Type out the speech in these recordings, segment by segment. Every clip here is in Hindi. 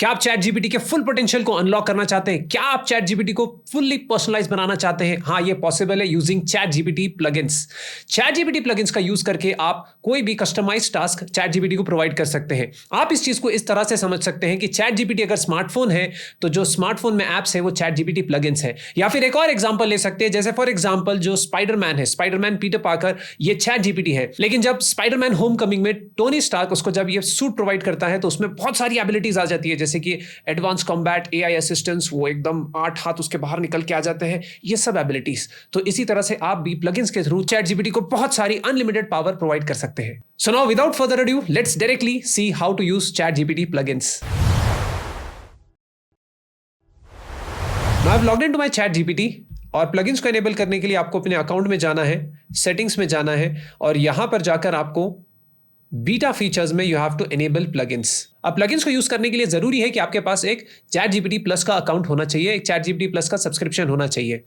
क्या आप चैट जीपीटी के फुल पोटेंशियल को अनलॉक करना चाहते हैं? क्या आप चैट जीपीटी को फुल्ली पर्सनलाइज बनाना चाहते हैं? हाँ, ये पॉसिबल है using chat GPT plugins. Chat GPT plugins का यूज करके आप कोई भी कस्टमाइज टास्क चैट जीपीटी को प्रोवाइड कर सकते हैं। आप इस चीज को इस तरह से समझ सकते हैं कि चैट जीपीटी अगर स्मार्टफोन है तो जो स्मार्टफोन में एप्स है वो चैट जीपीटी प्लगइन्स है। या फिर एक और एग्जांपल ले सकते हैं, जैसे फॉर एग्जांपल जो स्पाइडरमैन है, स्पाइडरमैन पीटर पार्कर, ये चैट जीपीटी है। लेकिन जब स्पाइडरमैन होम कमिंग में टोनी स्टार्क उसको जब ये सूट प्रोवाइड करता है तो उसमें बहुत सारी एबिलिटीज आ जाती है, जैसे कि एडवांस कॉम्बैट, एआई असिस्टेंस, वो एकदम 8 हाथ उसके बाहर निकल के आ जाते हैं, ये सब एबिलिटीज। तो इसी तरह से आप भी प्लगइन्स के थ्रू चैट जीपीटी को बहुत सारी अनलिमिटेड पावर प्रोवाइड कर सकते हैं। So now without further adieu, let's directly see how to use ChatGPT plugins. Now I have logged into my ChatGPT और प्लगइन्स को एनेबल करने के लिए आपको अपने अकाउंट में जाना है, सेटिंग्स में जाना है और यहां पर जाकर आपको बीटा फीचर्स में you have to enable plugins. अब प्लगइन्स को यूज करने के लिए जरूरी है कि आपके पास एक चैट जीपीटी प्लस का अकाउंट होना चाहिए, एक चैट जीपीटी प्लस का सब्सक्रिप्शन होना चाहिए।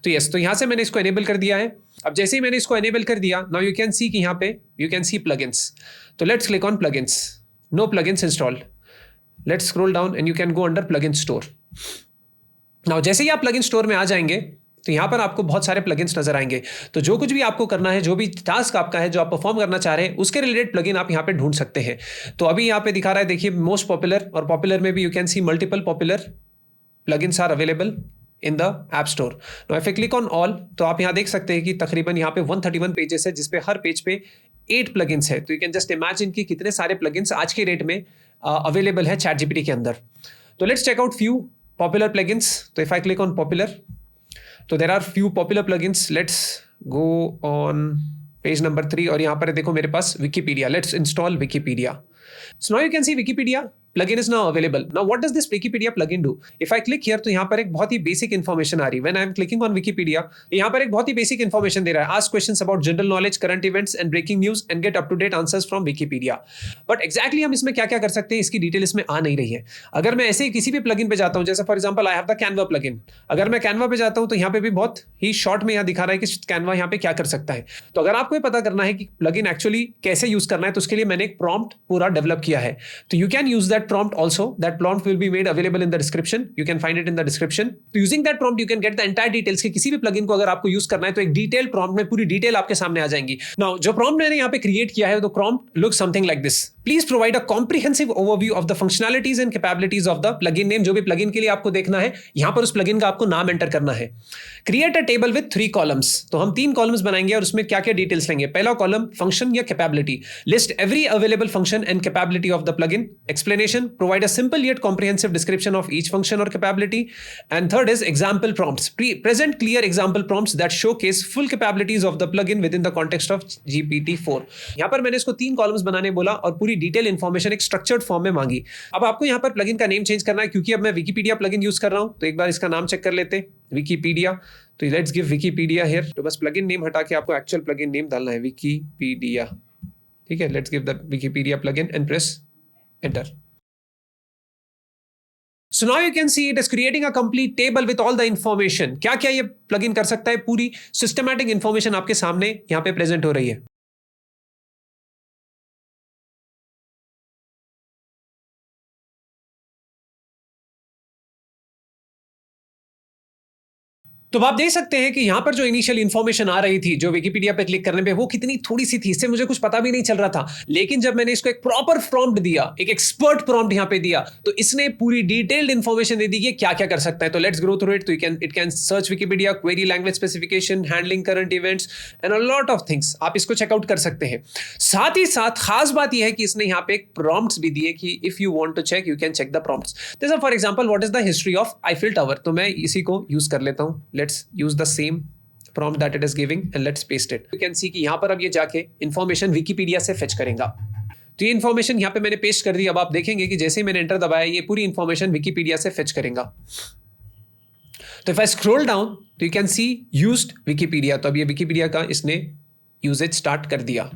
तो यस, तो यहां से मैंने इसको एनेबल कर दिया है। अब जैसे ही मैंने इसको एनेबल कर दिया, नाउ यू कैन सी कि यहां पे यू कैन सी प्लगइन्स। तो let's click on plugins. No plugins installed. Let's scroll down and you can go under plugin store. Now जैसे ही आप प्लगइन स्टोर में आ जाएंगे तो यहां पर आपको बहुत सारे प्लगइन्स नजर आएंगे। तो जो कुछ भी आपको करना है, जो भी टास्क आपका है, जो आप परफॉर्म करना चाह रहे हैं, उसके रिलेटेड प्लगइन आप यहां पे ढूंढ सकते हैं। तो अभी यहां पे दिखा रहा है, देखिए मोस्ट पॉपुलर, और पॉपुलर में भी you can see multiple popular plugins are available in the app store. Now if I click on all तो आप यहां देख सकते हैं कि तकरीबन यहां पे 131 पेजेस है, जिसपे हर पेज पे 8 प्लगइन्स है। तो यू कैन जस्ट इमेजिन कि कितने सारे प्लगइन्स आज के रेट में अवेलेबल है चैट जीपीटी के अंदर। तो let's check out few popular plugins. तो if I click on popular, तो there are few popular plugins. Let's go on page number 3 और यहां पर देखो मेरे पास Wikipedia. Let's install Wikipedia. So now you can see Wikipedia plugin is now available. Now what does this Wikipedia plugin do? If I click here तो यहाँ पर एक बहुत ही basic information आ रही है। When I am clicking on Wikipedia, यहाँ पर एक बहुत ही basic information दे रहा है। Ask questions about general knowledge, current events and breaking news and get up to date answers from Wikipedia. But exactly हम इसमें क्या क्या कर सकते हैं, इसकी डिटेल इसमें आ नहीं रही है। अगर मैं ऐसे ही किसी भी प्लगइन पे जाता हूँ, जैसे for example I have the Canva plugin, अगर मैं कैनवा पे जाता हूँ तो यहाँ पे भी बहुत ही शॉर्ट में यहाँ दिखा रहा है कि कैनवा यहाँ पे क्या कर सकता है। तो अगर आपको पता करना है कि प्लगइन एक्चुअली कैसे यूज करना है, तो उसके लिए मैंने एक प्रॉम्प्ट पूरा डेवलप किया है। So you can use that prompt also. That prompt will be made available in the description. You can find it in the description. So using that prompt you can get the entire details कि किसी भी plugin को अगर आपको यूज करना है तो एक डिटेल prompt में पूरी डिटेल आपके सामने आ जाएंगी। Now जो prompt मैंने यहाँ पे क्रिएट किया है, तो prompt looks something like this. Please provide a comprehensive overview of the functionalities and capabilities of the plugin name. जो भी plugin के लिए आपको देखना है, यहाँ पर उस plugin का आपको नाम एंटर करना है। Create a table with 3 columns. तो हम 3 कॉलम्स बनाएंगे और उसमें क्या क्या डिटेल्स लेंगे। पहला कॉलम फंक्शन या capability, list every available function and capability of the plugin. Explanation, provide a simple yet comprehensive description of each function or capability. And third is example prompts. Present clear example prompts that showcase full capabilities of the plugin within the context of GPT-4. यहाँ पर मैंने इसको 3 कॉलम्स बनाने बोला और पूरी डिटेल इंफॉर्मेशन एक स्ट्रक्चर्ड फॉर्म में मांगी। अब आपको यहाँ पर प्लगइन का नेम चेंज करना है, क्योंकि अब मैं विकिपीडिया प्लगइन यूज कर रहा हूँ। तो एक बार इसका नाम चेक कर लेते हैं, विकिपीडिया। तो लेट्स गिव विकिपीडिया हियर। तो बस प्लगइन नेम हटा के आपको एक्चुअल प्लगइन नेम डालना है, विकिपीडिया। ठीक है, let's give the Wikipedia plugin and press enter. So now you can see it is creating a complete table with all the information. क्या क्या ये प्लगइन कर सकता है, पूरी सिस्टमैटिक इंफॉर्मेशन आपके सामने यहाँ पे प्रेजेंट हो रही है। तो आप देख सकते हैं कि यहां पर जो इनिशियल इंफॉर्मेशन आ रही थी, जो विकिपीडिया पे क्लिक करने पे, वो कितनी थोड़ी सी थी, इससे मुझे कुछ पता भी नहीं चल रहा था। लेकिन जब मैंने इसको एक प्रॉपर प्रॉम्प्ट दिया, एक एक्सपर्ट प्रॉम्प्ट यहां पे दिया, तो इसने पूरी डिटेल्ड इंफॉर्मेशन दे दी कि क्या क्या कर सकता है। तो लेट्स गो थ्रू इट। तो it can search Wikipedia, query language specification, handling current events and a lot of things. आप इसको चेकआउट कर सकते हैं। साथ ही साथ खास बात यह है कि इसने यहां पे एक प्रॉम्प्ट्स भी दिए कि if you want to check you can check the prompts. जैसे for example what is the history of Eiffel tower. तो मैं इसी को यूज कर लेता हूं। Let's use the same prompt that it is giving and let's paste it. You can see कि यहाँ पर अब ये जाके इंफॉर्मेशन विकिपीडिया से फेच करेगा। तो ये इंफॉर्मेशन यहाँ पे मैंने पेस्ट कर दी। अब आप देखेंगे कि जैसे ही मैंने एंटर दबाया, ये पूरी इंफॉर्मेशन विकिपीडिया से फेच करेगा। तो if I scroll down तो you can see used Wikipedia. तो अब ये विकिपीडिया का इसने यूजेज स्टार्ट कर दिया।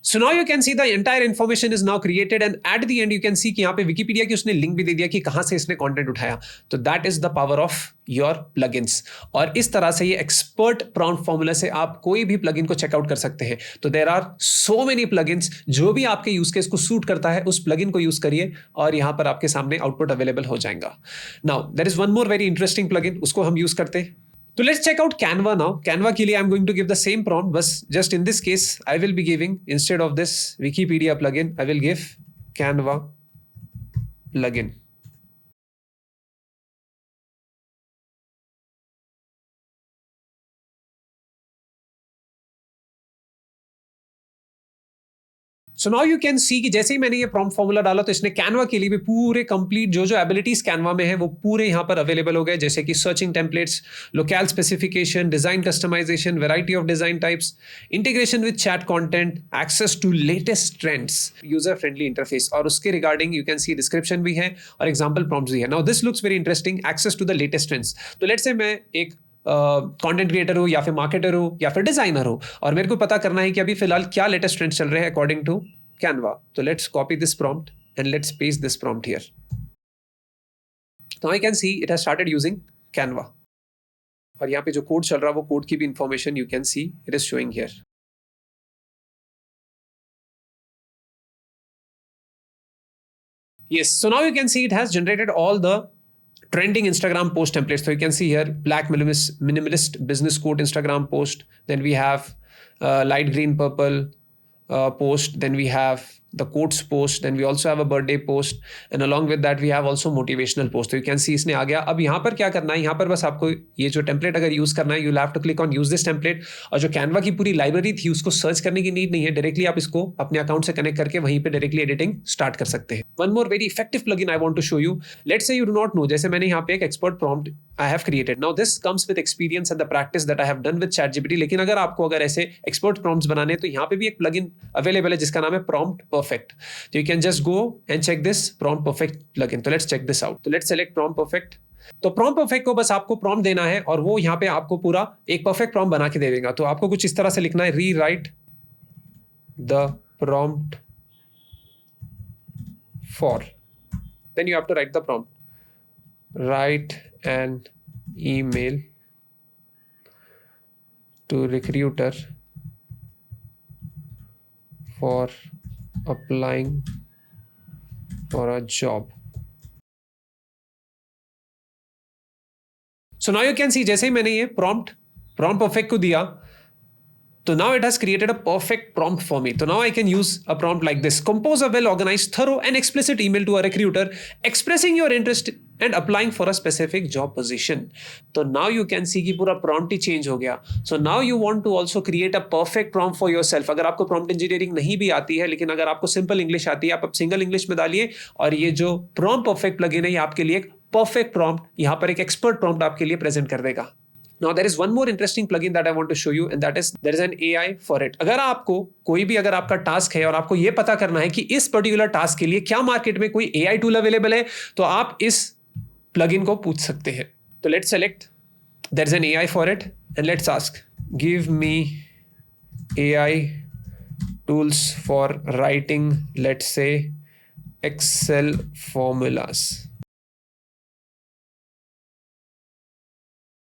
So now you can see the entire information is now created and at the end you can see कि यहाँ पे विकिपीडिया की उसने लिंक भी दे दिया कि कहाँ से इसने कंटेंट उठाया. तो that is the power of your plugins. और इस तरह से ये एक्सपर्ट प्रॉम्प्ट फॉर्मूला से आप कोई भी प्लगइन को चेकआउट कर सकते हैं. तो there are so many plugins, जो भी आपके यूज केस को सूट करता है उस प्लगइन को यूज करिए और यहाँ पर आपके सामने आउटपुट अवेलेबल हो जाएगा. Now there is one more very interesting plugin, उसको हम यूज करते हैं. So let's check out Canva now. Canva के लिए I'm going to give the same prompt, बस just in this case I will be giving, instead of this Wikipedia plugin, I will give Canva plugin. So now you can सी कि जैसे ही मैंने ये प्रॉम्प्ट फॉर्मूला डाला तो इसने कैनवा के लिए भी पूरे कंप्लीट जो जो एबिलिटीज कैनवा में है वो पूरे यहाँ पर अवेलेबल हो गए, जैसे कि searching templates, local specification, design customisation, variety of design types, integration with chat content, access to latest trends, user friendly interface, और उसके regarding you can see description भी है और एग्जाम्पल प्रॉम्प्ट्स भी है. Now this looks very interesting, access to the latest trends. तो लेट्स से मैं एक कंटेंट क्रिएटर हो या फिर मार्केटर हो या फिर डिजाइनर हो और मेरे को पता करना है कि अभी फिलहाल क्या लेटेस्ट ट्रेंड्स चल रहे हैं अकॉर्डिंग टू कैनवा. तो let's copy this prompt and let's paste this prompt here. तो I can see it has started using Canva और यहाँ पे जो कोड चल रहा है वो कोड की भी information you can see it is showing here. Yes, so now you can see it has generated all the trending Instagram post templates. So you can see here black minimalist business quote Instagram post. Then we have light green purple post. Then we have the quotes post. Then we also have a birthday post. And along with that we have also motivational post. So you can see इसने आ गया. अब यहाँ पर क्या करना है, यहाँ पर बस आपको ये जो टेम्पलेट अगर यूज करना है, you'll have to click on use this template. और जो कैनवा की पूरी लाइब्रेरी थी उसको सर्च करने की नीड नहीं है, डायरेक्टली आप इसको अपने अकाउंट से कनेक्ट करके वहीं पे डायरेक्टली एडिटिंग स्टार्ट कर सकते हैं. One more very effective plugin I want to show you. Let's say you do not know, जैसे मैंने यहाँ पे एक expert prompt I have created. Now this comes with experience and the practice that I have done with ChatGPT. लेकिन अगर आपको अगर ऐसे एक्सपर्ट प्रॉम्प्ट्स बनाने तो यहाँ पे भी एक प्लगइन अवेलेबल है जिसका नाम है प्रॉम्प्ट परफेक्ट. तो you can just go and check this prompt perfect plugin. तो लेट्स चेक दिस आउट. तो लेट्स सेलेक्ट प्रॉम्प्ट परफेक्ट. तो प्रॉम्प्ट परफेक्ट को बस आपको प्रॉम्प्ट देना है और वो यहाँ पे आपको पूरा एक परफेक्ट प्रॉम्प्ट बना के दे देगा. तो आपको कुछ इस तरह से लिखना है, rewrite the prompt for. Then you have to write the prompt. Write an email to recruiter for applying for a job. So now you can see जैसे ही मैंने ये prompt perfect को दिया तो now it has created a perfect prompt for me. So now I can use a prompt like this. Compose a well-organized, thorough and explicit email to a recruiter expressing your interest and applying for a specific job position. So now you can see कि पूरा prompt ही change हो गया. So now you want to also create a perfect prompt for yourself. अगर आपको prompt engineering नहीं भी आती है, लेकिन अगर आपको simple English आती है, आप अब single English में डालिए और ये जो prompt perfect plugin है ये आपके लिए एक perfect prompt, यहाँ पर एक expert prompt आपके लिए present कर देगा. Now there is one more interesting plugin that I want to show you and that is there is an AI for it. अगर आपको कोई भी अगर आपका टास्क है और आपको ये पता करना है कि इस पर्टिकुलर टास्क के लिए क्या मार्केट में कोई AI टूल अवेलेबल है तो आप इस प्लगइन को पूछ सकते हैं. तो let's select there is an AI for it and let's ask give me AI tools for writing, let's say Excel formulas.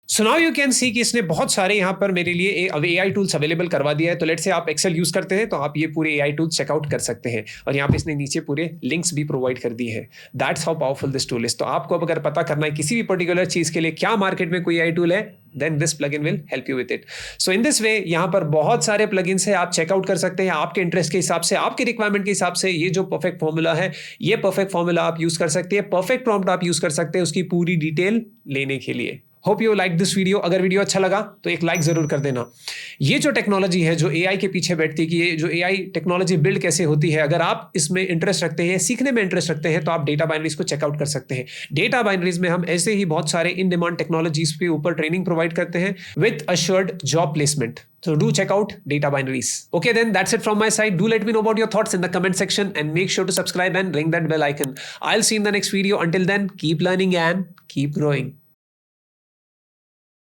So now you can सी कि इसने बहुत सारे यहाँ पर मेरे लिए AI टूल्स अवेलेबल करवा दिया है. तो लेट्स से आप एक्सेल यूज करते हैं तो आप ये पूरे AI टूल्स चेकआउट कर सकते हैं और यहाँ पे इसने नीचे पूरे लिंक्स भी प्रोवाइड कर दिए हैं. That's how powerful this tool is. तो आपको अगर पता करना है किसी भी पर्टिकुलर चीज के लिए क्या मार्केट में कोई AI टूल है then this plugin will help you with it. So in this way यहाँ पर बहुत सारे plugins है, आप चेकआउट कर सकते हैं आपके इंटरेस्ट के हिसाब से, आपके रिक्वायरमेंट के हिसाब से. ये जो परफेक्ट फॉर्मूला है ये परफेक्ट फॉर्मूला आप यूज कर सकते हैं, परफेक्ट प्रॉम्प्ट आप यूज कर सकते हैं उसकी पूरी डिटेल लेने के लिए. Hope you like this video. अगर वीडियो अच्छा लगा तो एक लाइक जरूर कर देना. ये जो टेक्नोलॉजी है जो AI के पीछे बैठती है कि ये जो AI टेक्नोलॉजी बिल्ड कैसे होती है, अगर आप इसमें इंटरेस्ट रखते हैं, सीखने में इंटरेस्ट रखते हैं तो आप डेटा बाइनरीज को चेकआउट कर सकते हैं. डेटा बाइनरीज में हम ऐसे ही बहुत सारे इन डिमांड टेक्नोलॉजीज के ऊपर ट्रेनिंग प्रोवाइड करते हैं with assured job placement. So do check out data binaries. Okay, then that's it from my side. Do let me know about your thoughts in the comment section and make sure to subscribe and ring that bell icon. I'll see you in the next video. Until then, keep learning and keep growing.